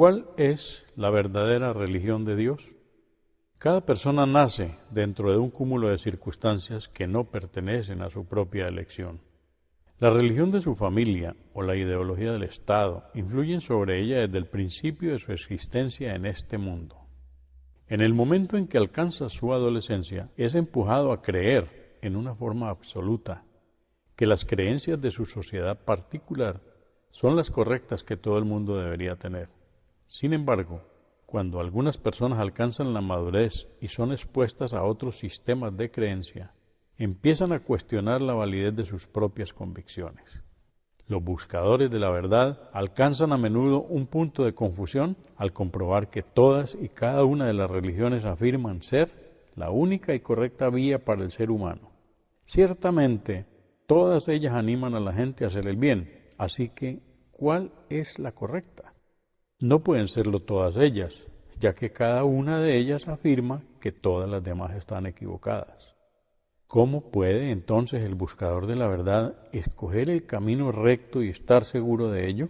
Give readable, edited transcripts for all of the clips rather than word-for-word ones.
¿Cuál es la verdadera religión de Dios? Cada persona nace dentro de un cúmulo de circunstancias que no pertenecen a su propia elección. La religión de su familia o la ideología del Estado influyen sobre ella desde el principio de su existencia en este mundo. En el momento en que alcanza su adolescencia, es empujado a creer en una forma absoluta que las creencias de su sociedad particular son las correctas que todo el mundo debería tener. Sin embargo, cuando algunas personas alcanzan la madurez y son expuestas a otros sistemas de creencia, empiezan a cuestionar la validez de sus propias convicciones. Los buscadores de la verdad alcanzan a menudo un punto de confusión al comprobar que todas y cada una de las religiones afirman ser la única y correcta vía para el ser humano. Ciertamente, todas ellas animan a la gente a hacer el bien, así que, ¿cuál es la correcta? No pueden serlo todas ellas, ya que cada una de ellas afirma que todas las demás están equivocadas. ¿Cómo puede entonces el buscador de la verdad escoger el camino recto y estar seguro de ello?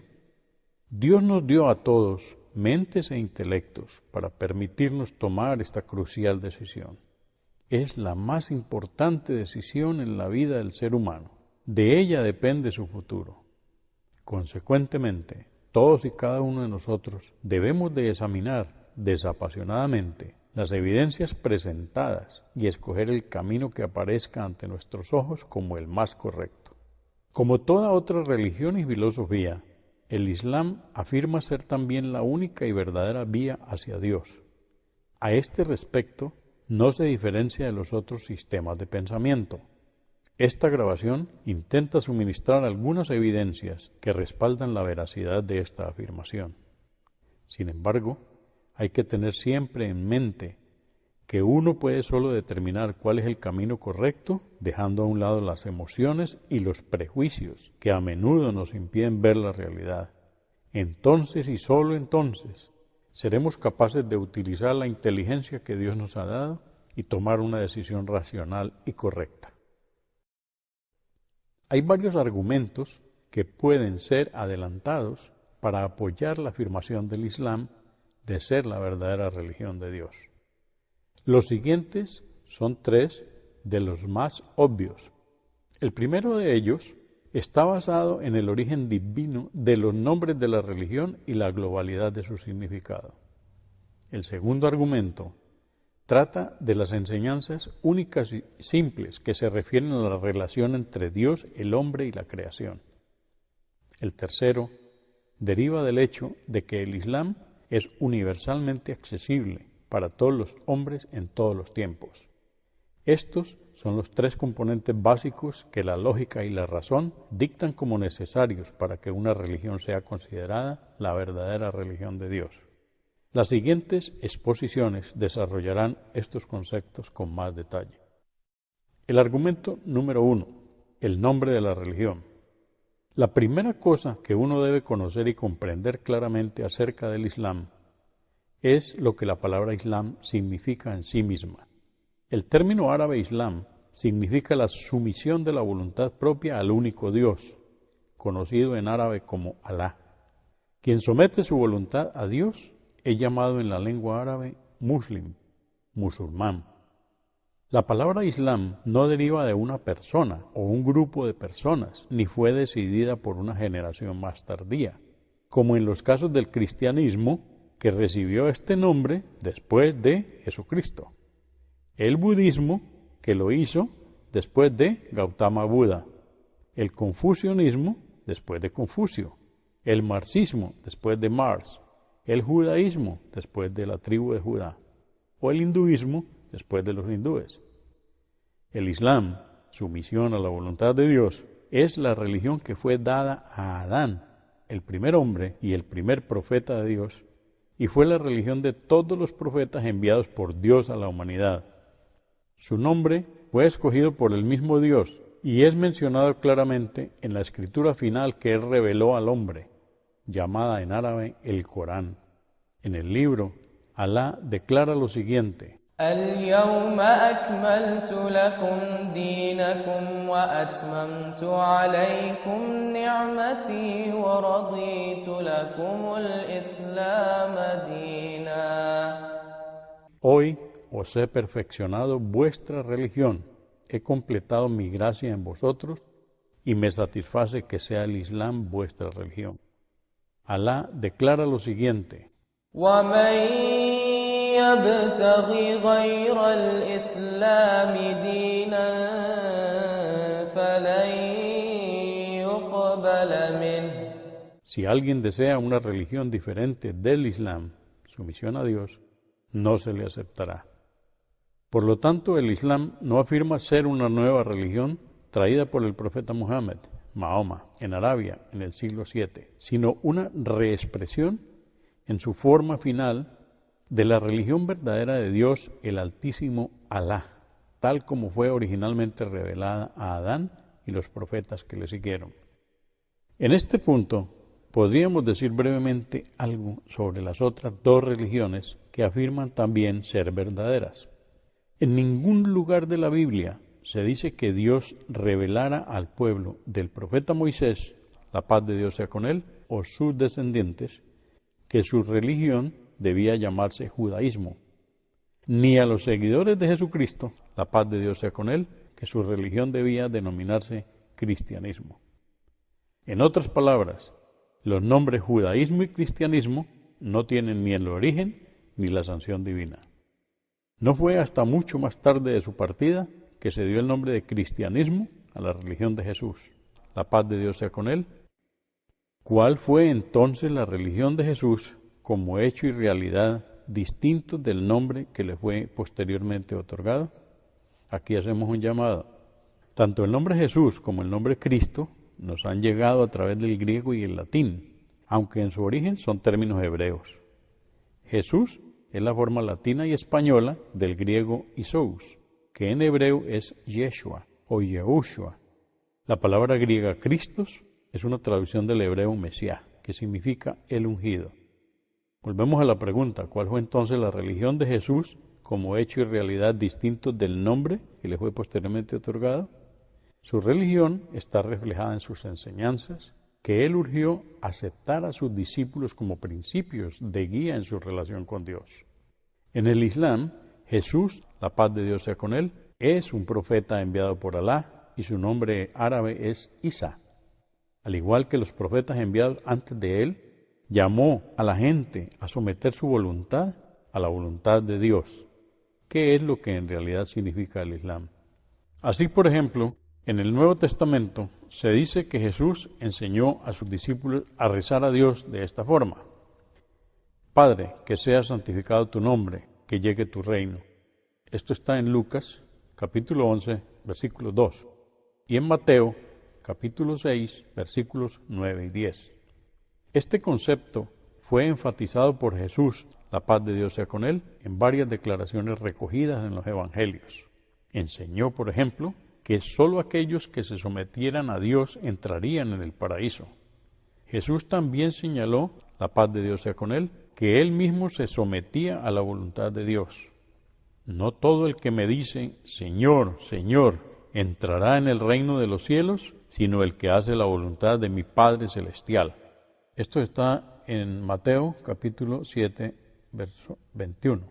Dios nos dio a todos mentes e intelectos para permitirnos tomar esta crucial decisión. Es la más importante decisión en la vida del ser humano. De ella depende su futuro. Consecuentemente, todos y cada uno de nosotros debemos de examinar desapasionadamente las evidencias presentadas y escoger el camino que aparezca ante nuestros ojos como el más correcto. Como toda otra religión y filosofía, el Islam afirma ser también la única y verdadera vía hacia Dios. A este respecto, no se diferencia de los otros sistemas de pensamiento. Esta grabación intenta suministrar algunas evidencias que respaldan la veracidad de esta afirmación. Sin embargo, hay que tener siempre en mente que uno puede solo determinar cuál es el camino correcto, dejando a un lado las emociones y los prejuicios que a menudo nos impiden ver la realidad. Entonces y solo entonces seremos capaces de utilizar la inteligencia que Dios nos ha dado y tomar una decisión racional y correcta. Hay varios argumentos que pueden ser adelantados para apoyar la afirmación del Islam de ser la verdadera religión de Dios. Los siguientes son tres de los más obvios. El primero de ellos está basado en el origen divino de los nombres de la religión y la globalidad de su significado. El segundo argumento trata de las enseñanzas únicas y simples que se refieren a la relación entre Dios, el hombre y la creación. El tercero deriva del hecho de que el Islam es universalmente accesible para todos los hombres en todos los tiempos. Estos son los tres componentes básicos que la lógica y la razón dictan como necesarios para que una religión sea considerada la verdadera religión de Dios. Las siguientes exposiciones desarrollarán estos conceptos con más detalle. El argumento número 1, el nombre de la religión. La primera cosa que uno debe conocer y comprender claramente acerca del Islam es lo que la palabra Islam significa en sí misma. El término árabe Islam significa la sumisión de la voluntad propia al único Dios, conocido en árabe como Alá. Quien somete su voluntad a Dios es llamado en la lengua árabe muslim, musulmán. La palabra Islam no deriva de una persona o un grupo de personas, ni fue decidida por una generación más tardía, como en los casos del cristianismo, que recibió este nombre después de Jesucristo. El budismo, que lo hizo después de Gautama Buda. El confucianismo, después de Confucio. El marxismo, después de Marx. El judaísmo, después de la tribu de Judá. O el hinduismo, después de los hindúes. El Islam, sumisión a la voluntad de Dios, es la religión que fue dada a Adán, el primer hombre y el primer profeta de Dios, y fue la religión de todos los profetas enviados por Dios a la humanidad. Su nombre fue escogido por el mismo Dios y es mencionado claramente en la escritura final que Él reveló al hombre, llamada en árabe el Corán. En el libro, Alá declara lo siguiente: اليوم أكملت لكم دينكم وأتممت عليكم نعمتي ورضيت لكم الإسلام دينا. Hoy os he perfeccionado vuestra religión, he completado mi gracia en vosotros y me satisface que sea el Islam vuestra religión. Alá declara lo siguiente: ومن يبتغ غير الإسلام دينا فلن يقبل منه. Si alguien desea una religión diferente del Islam, sumisión a Dios, no se le aceptará. Por lo tanto, el Islam no afirma ser una nueva religión traída por el profeta Muhammad, Mahoma, en Arabia en el siglo VII, sino una reexpresión en su forma final de la religión verdadera de Dios, el Altísimo Alá, tal como fue originalmente revelada a Adán y los profetas que le siguieron. En este punto, podríamos decir brevemente algo sobre las otras dos religiones que afirman también ser verdaderas. En ningún lugar de la Biblia se dice que Dios revelara al pueblo del profeta Moisés, la paz de Dios sea con él, o sus descendientes, que su religión debía llamarse judaísmo, ni a los seguidores de Jesucristo, la paz de Dios sea con él, que su religión debía denominarse cristianismo. En otras palabras, los nombres judaísmo y cristianismo no tienen ni el origen ni la sanción divina. No fue hasta mucho más tarde de su partida que se dio el nombre de cristianismo a la religión de Jesús, la paz de Dios sea con él. ¿Cuál fue entonces la religión de Jesús como hecho y realidad distintos del nombre que le fue posteriormente otorgado? Aquí hacemos un llamado. Tanto el nombre Jesús como el nombre Cristo nos han llegado a través del griego y el latín, aunque en su origen son términos hebreos. Jesús es la forma latina y española del griego Isus, que en hebreo es Yeshua o Yehushua. La palabra griega Christos es una traducción del hebreo Mesías, que significa el ungido. Volvemos a la pregunta: ¿cuál fue entonces la religión de Jesús como hecho y realidad distintos del nombre que le fue posteriormente otorgado? Su religión está reflejada en sus enseñanzas, que él urgió aceptar a sus discípulos como principios de guía en su relación con Dios. En el Islam, Jesús, la paz de Dios sea con él, es un profeta enviado por Alá y su nombre árabe es Isa. Al igual que los profetas enviados antes de él, llamó a la gente a someter su voluntad a la voluntad de Dios, que es lo que en realidad significa el Islam. Así, por ejemplo, en el Nuevo Testamento se dice que Jesús enseñó a sus discípulos a rezar a Dios de esta forma: Padre, que sea santificado tu nombre, que llegue tu reino. Esto está en Lucas, capítulo 11, versículo 2, y en Mateo, capítulo 6, versículos 9 y 10. Este concepto fue enfatizado por Jesús, la paz de Dios sea con él, en varias declaraciones recogidas en los Evangelios. Enseñó, por ejemplo, que sólo aquellos que se sometieran a Dios entrarían en el paraíso. Jesús también señaló, la paz de Dios sea con él, que él mismo se sometía a la voluntad de Dios. No todo el que me dice, Señor, Señor, entrará en el reino de los cielos, sino el que hace la voluntad de mi Padre Celestial. Esto está en Mateo capítulo 7, verso 21.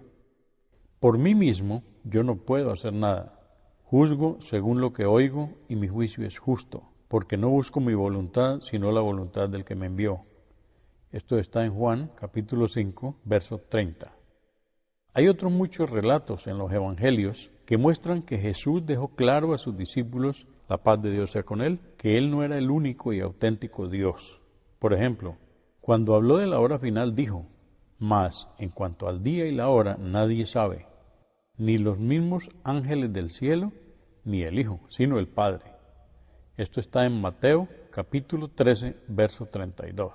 Por mí mismo yo no puedo hacer nada. Juzgo según lo que oigo y mi juicio es justo, porque no busco mi voluntad, sino la voluntad del que me envió. Esto está en Juan capítulo 5, verso 30. Hay otros muchos relatos en los Evangelios que muestran que Jesús dejó claro a sus discípulos, la paz de Dios sea con él, que él no era el único y auténtico Dios. Por ejemplo, cuando habló de la hora final dijo: mas en cuanto al día y la hora nadie sabe, ni los mismos ángeles del cielo, ni el Hijo, sino el Padre. Esto está en Mateo capítulo 13, verso 32.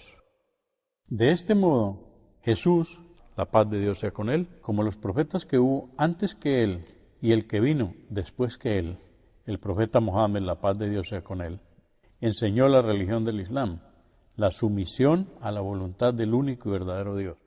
De este modo, Jesús, la paz de Dios sea con él, como los profetas que hubo antes que él y el que vino después que él, el profeta Mohammed, la paz de Dios sea con él, enseñó la religión del Islam, la sumisión a la voluntad del único y verdadero Dios.